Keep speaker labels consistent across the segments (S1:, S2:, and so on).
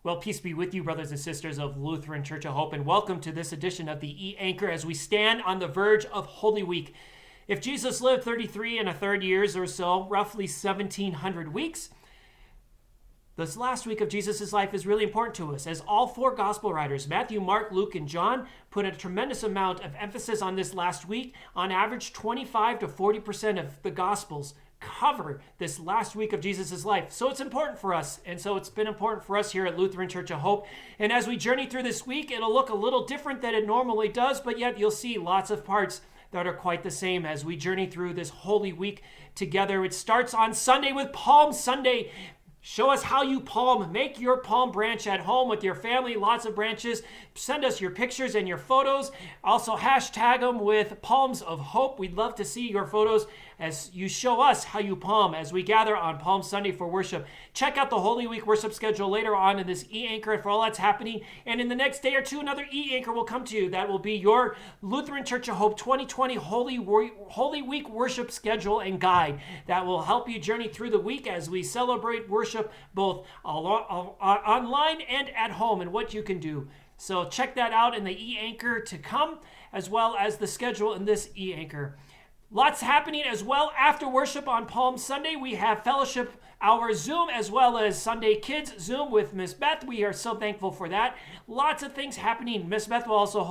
S1: Well, peace be with you, brothers and sisters of Lutheran Church of Hope, and welcome to this edition of the E-Anchor as we stand on the verge of Holy Week. If Jesus lived 33 and a third years or so, roughly 1,700 weeks, this last week of Jesus' life is really important to us, as all four gospel writers, Matthew, Mark, Luke, and John, put a tremendous amount of emphasis on this last week. On average, 25 to 40% of the gospels cover this last week of Jesus' life. So it's important for us, and so it's been important for us here at Lutheran Church of Hope. And as we journey through this week, it'll look a little different than it normally does, but yet you'll see lots of parts that are quite the same as we journey through this Holy Week together. It starts on Sunday with Palm Sunday. Show us how you palm. Make your palm branch at home with your family. Lots of branches. Send us your pictures and your photos. Also hashtag them with Palms of Hope. We'd love to see your photos as you show us how you palm as we gather on Palm Sunday for worship. Check out the Holy Week worship schedule later on in this E-Anchor for all that's happening. And in the next day or two, another E-Anchor will come to you. That will be your Lutheran Church of Hope 2020 Holy Week worship schedule and guide that will help you journey through the week as we celebrate worship both online and at home and what you can do. So check that out in the E-Anchor to come, as well as the schedule in this E-Anchor. Lots happening as well after worship on Palm Sunday. We have fellowship hour Zoom as well as Sunday Kids Zoom with Miss Beth. We are so thankful for that. Lots of things happening. Miss Beth will also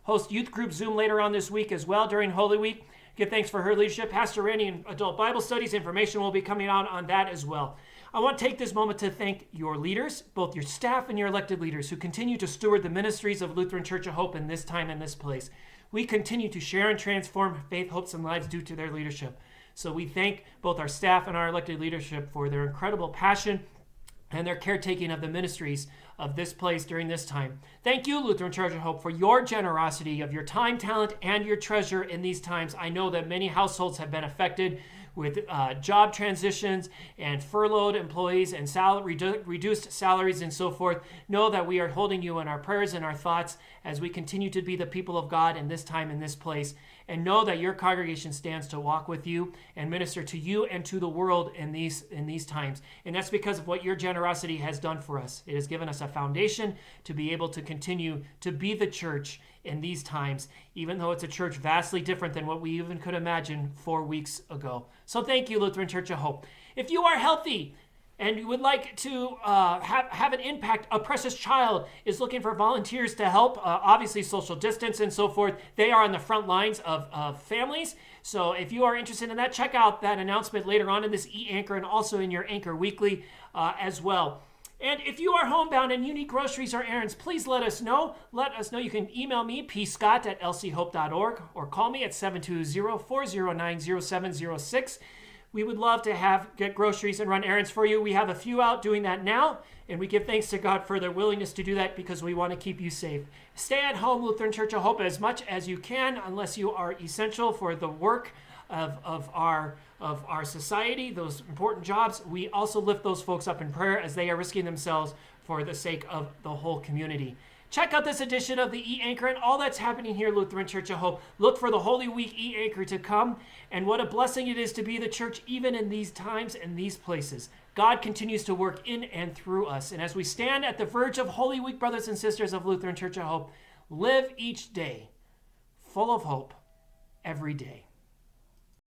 S1: host youth group Zoom later on this week as well during Holy Week. Give thanks for her leadership. Pastor Randy and Adult Bible Studies information will be coming out on that as well. I want to take this moment to thank your leaders, both your staff and your elected leaders, who continue to steward the ministries of Lutheran Church of Hope in this time and this place. We continue to share and transform faith, hopes, and lives due to their leadership. So we thank both our staff and our elected leadership for their incredible passion and their caretaking of the ministries of this place during this time. Thank you, Lutheran Church of Hope, for your generosity of your time, talent, and your treasure in these times. I know that many households have been affected with job transitions and furloughed employees and reduced salaries and so forth. Know that we are holding you in our prayers and our thoughts as we continue to be the people of God in this time, in this place. And know that your congregation stands to walk with you and minister to you and to the world in these times. And that's because of what your generosity has done for us. It has given us a foundation to be able to continue to be the church in these times, even though it's a church vastly different than what we even could imagine 4 weeks ago. So thank you, Lutheran Church of Hope. If you are healthy and you would like to have an impact, a precious child is looking for volunteers to help, obviously social distance and so forth. They are on the front lines of families. So if you are interested in that, check out that announcement later on in this E-Anchor and also in your Anchor Weekly as well. And if you are homebound and you need groceries or errands, please let us know. Let us know. You can email me, pscott@lchope.org, or call me at 720-409-0706. We would love to get groceries and run errands for you. We have a few out doing that now, and we give thanks to God for their willingness to do that because we want to keep you safe. Stay at home, Lutheran Church of Hope, as much as you can, unless you are essential for the work of our society, those important jobs. We also lift those folks up in prayer as they are risking themselves for the sake of the whole community. Check out this edition of the E-Anchor and all that's happening here at Lutheran Church of Hope. Look for the Holy Week E-Anchor to come, and what a blessing it is to be the church even in these times and these places. God continues to work in and through us. And as we stand at the verge of Holy Week, brothers and sisters of Lutheran Church of Hope, live each day full of hope every day.